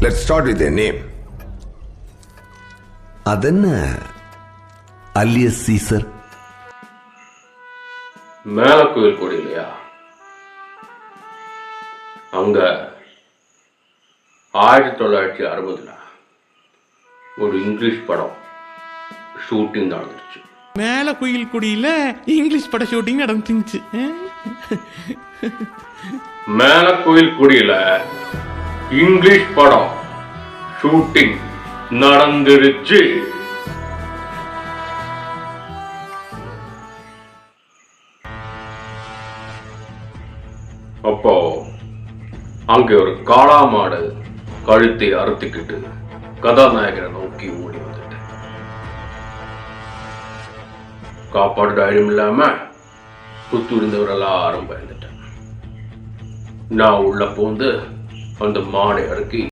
Let's start with their name. அதென்ன alias Caesar? மேல கோயில் கொடி இல்லையா, அங்க 1960 ஒரு இங்கிலீஷ் படம் ஷூட்டிங் நடந்துருச்சு. மேல கோயில் குடியில இங்கிலீஷ் பட ஷூட்டிங் நடந்துச்சு. மேல கோயில் குடியில இங்கிலீஷ் படம் ஷூட்டிங் நடந்துருச்சு. அப்போ அங்க ஒரு காளா மாடு கழுத்தை அறுத்துக்கிட்டு கதாநாயகரை நோக்கி ஓடி வந்துட்டேன். காப்பாடு தைரியம் இல்லாம சுத்தி இருந்தவர் எல்லாரும் பயந்துட்டேன். நான் உள்ள போந்து அந்த மாடை அறுக்கி